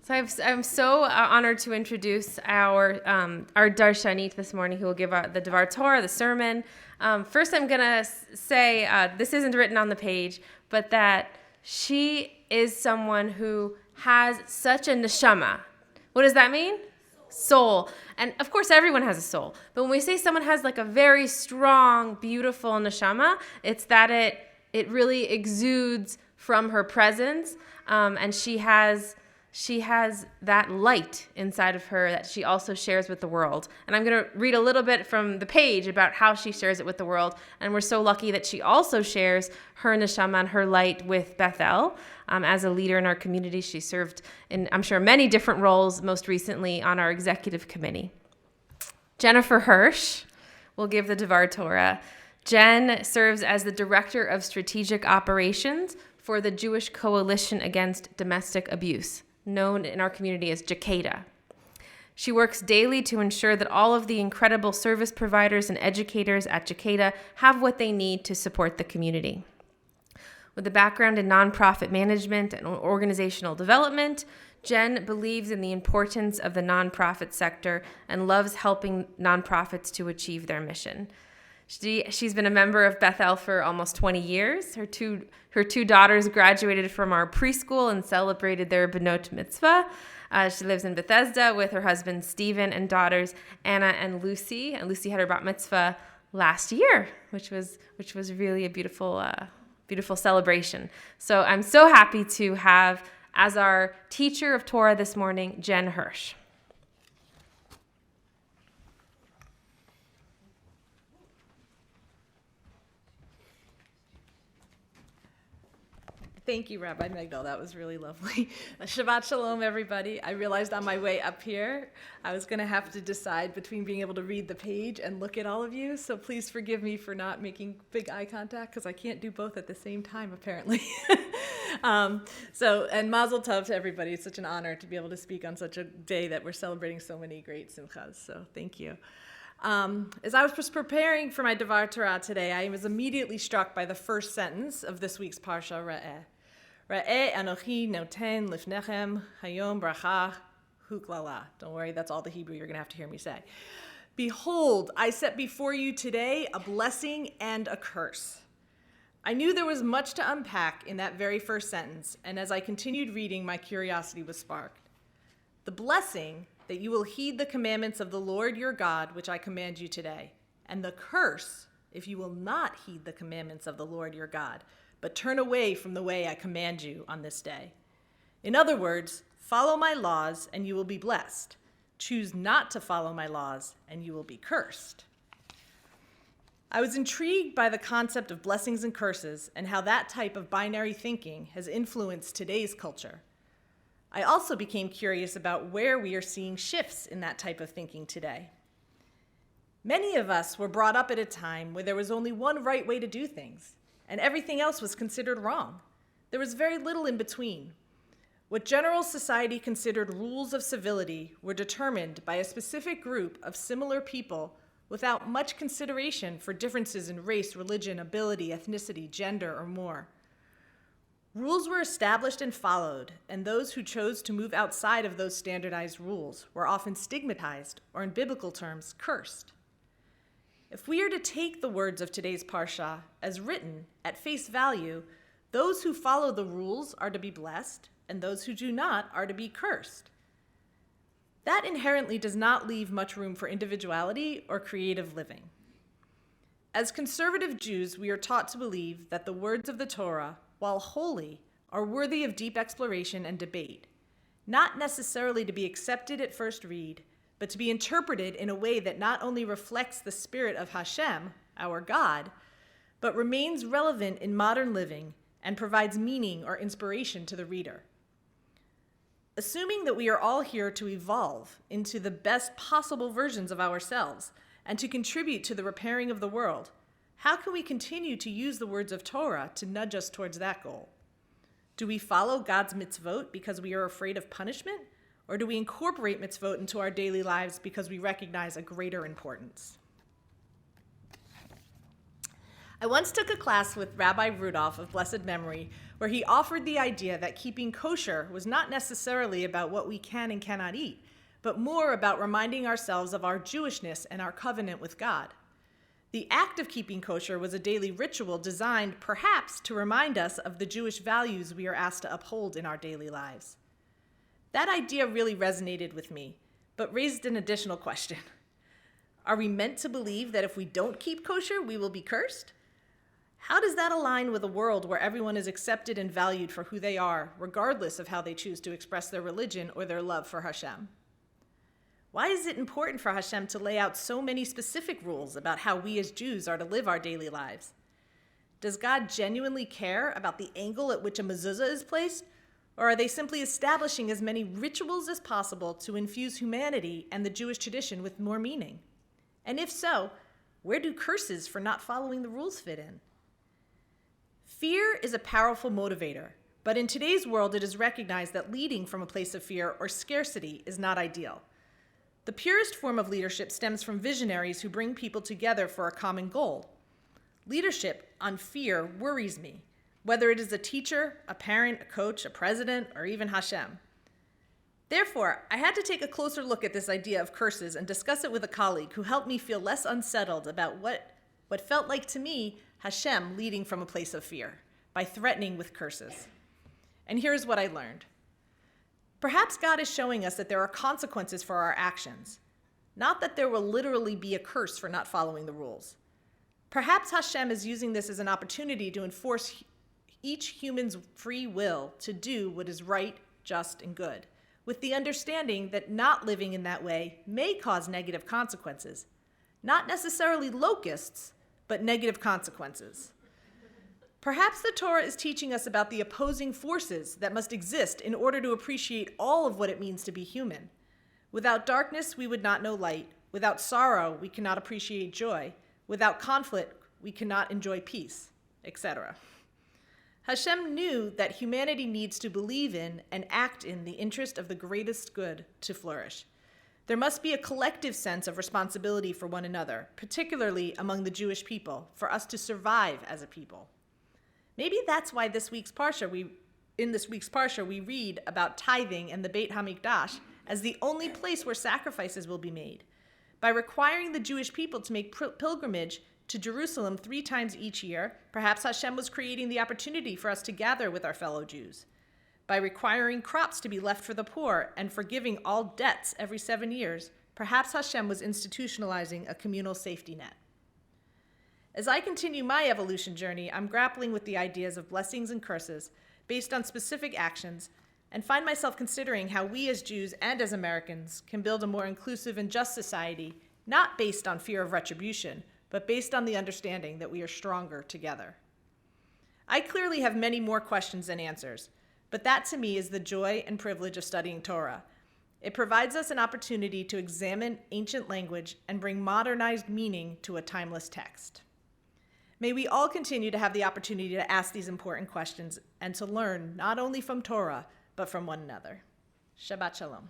I'm so honored to introduce our Darshanit this morning, who will give the Devar Torah, the sermon. First, I'm going to say, this isn't written on the page, but that she is someone who has such a neshama. What does that mean? Soul. And of course, everyone has a soul. But when we say someone has like a very strong, beautiful neshama, it's that it really exudes from her presence, and she has that light inside of her that she also shares with the world. And I'm going to read a little bit from the page about how she shares it with the world. And we're so lucky that she also shares her neshama and her light with Bethel. As a leader in our community, she served in, I'm sure, many different roles, most recently on our executive committee. Jennifer Hirsch will give the Devar Torah. Jen serves as the Director of Strategic Operations for the Jewish Coalition Against Domestic Abuse, known in our community as JCADA. She works daily to ensure that all of the incredible service providers and educators at JCADA have what they need to support the community. With a background in nonprofit management and organizational development, Jen believes in the importance of the nonprofit sector and loves helping nonprofits to achieve their mission. She's been a member of Bethel for almost 20 years. Her two daughters graduated from our preschool and celebrated their Benot Mitzvah. She lives in Bethesda with her husband Stephen and daughters Anna and Lucy. And Lucy had her bat mitzvah last year, which was really a beautiful celebration. So I'm so happy to have as our teacher of Torah this morning, Jen Hirsch. Thank you, Rabbi Megdal. That was really lovely. Shabbat Shalom, everybody. I realized on my way up here, I was going to have to decide between being able to read the page and look at all of you. So please forgive me for not making big eye contact, because I can't do both at the same time, apparently. And Mazel Tov to everybody. It's such an honor to be able to speak on such a day that we're celebrating so many great simchas. So thank you. As I was preparing for my Devar Torah today, I was immediately struck by the first sentence of this week's Parsha Re'eh. Re'eh anochi noten lifnechem hayom bracha huklala. Don't worry, that's all the Hebrew you're going to have to hear me say. Behold, I set before you today a blessing and a curse. I knew there was much to unpack in that very first sentence, and as I continued reading, my curiosity was sparked. The blessing, that you will heed the commandments of the Lord your God, which I command you today, and the curse, if you will not heed the commandments of the Lord your God, but turn away from the way I command you on this day. In other words, follow my laws and you will be blessed. Choose not to follow my laws and you will be cursed. I was intrigued by the concept of blessings and curses and how that type of binary thinking has influenced today's culture. I also became curious about where we are seeing shifts in that type of thinking today. Many of us were brought up at a time where there was only one right way to do things, and everything else was considered wrong. There was very little in between. What general society considered rules of civility were determined by a specific group of similar people without much consideration for differences in race, religion, ability, ethnicity, gender, or more. Rules were established and followed, and those who chose to move outside of those standardized rules were often stigmatized, or in biblical terms, cursed. If we are to take the words of today's Parsha as written at face value, those who follow the rules are to be blessed, and those who do not are to be cursed. That inherently does not leave much room for individuality or creative living. As conservative Jews, we are taught to believe that the words of the Torah, while holy, are worthy of deep exploration and debate, not necessarily to be accepted at first read, but to be interpreted in a way that not only reflects the spirit of Hashem, our God, but remains relevant in modern living and provides meaning or inspiration to the reader. Assuming that we are all here to evolve into the best possible versions of ourselves and to contribute to the repairing of the world, how can we continue to use the words of Torah to nudge us towards that goal? Do we follow God's mitzvot because we are afraid of punishment? Or do we incorporate mitzvot into our daily lives because we recognize a greater importance? I once took a class with Rabbi Rudolph of blessed memory where he offered the idea that keeping kosher was not necessarily about what we can and cannot eat, but more about reminding ourselves of our Jewishness and our covenant with God. The act of keeping kosher was a daily ritual designed, perhaps, to remind us of the Jewish values we are asked to uphold in our daily lives. That idea really resonated with me, but raised an additional question. Are we meant to believe that if we don't keep kosher, we will be cursed? How does that align with a world where everyone is accepted and valued for who they are, regardless of how they choose to express their religion or their love for Hashem? Why is it important for Hashem to lay out so many specific rules about how we as Jews are to live our daily lives? Does God genuinely care about the angle at which a mezuzah is placed? Or are they simply establishing as many rituals as possible to infuse humanity and the Jewish tradition with more meaning? And if so, where do curses for not following the rules fit in? Fear is a powerful motivator, but in today's world it is recognized that leading from a place of fear or scarcity is not ideal. The purest form of leadership stems from visionaries who bring people together for a common goal. Leadership on fear worries me, whether it is a teacher, a parent, a coach, a president, or even Hashem. Therefore, I had to take a closer look at this idea of curses and discuss it with a colleague who helped me feel less unsettled about what felt like to me Hashem leading from a place of fear by threatening with curses. And here's what I learned. Perhaps God is showing us that there are consequences for our actions, not that there will literally be a curse for not following the rules. Perhaps Hashem is using this as an opportunity to enforce each human's free will to do what is right, just, and good, with the understanding that not living in that way may cause negative consequences, not necessarily locusts, but negative consequences. Perhaps the Torah is teaching us about the opposing forces that must exist in order to appreciate all of what it means to be human. Without darkness, we would not know light. Without sorrow, we cannot appreciate joy. Without conflict, we cannot enjoy peace, etc. Hashem knew that humanity needs to believe in and act in the interest of the greatest good to flourish. There must be a collective sense of responsibility for one another, particularly among the Jewish people, for us to survive as a people. Maybe that's why in this week's Parsha we read about tithing and the Beit HaMikdash as the only place where sacrifices will be made. By requiring the Jewish people to make pilgrimage to Jerusalem 3 times each year, perhaps Hashem was creating the opportunity for us to gather with our fellow Jews. By requiring crops to be left for the poor and forgiving all debts every 7 years, perhaps Hashem was institutionalizing a communal safety net. As I continue my evolution journey, I'm grappling with the ideas of blessings and curses based on specific actions and find myself considering how we as Jews and as Americans can build a more inclusive and just society, not based on fear of retribution, but based on the understanding that we are stronger together. I clearly have many more questions than answers, but that to me is the joy and privilege of studying Torah. It provides us an opportunity to examine ancient language and bring modernized meaning to a timeless text. May we all continue to have the opportunity to ask these important questions and to learn not only from Torah, but from one another. Shabbat Shalom.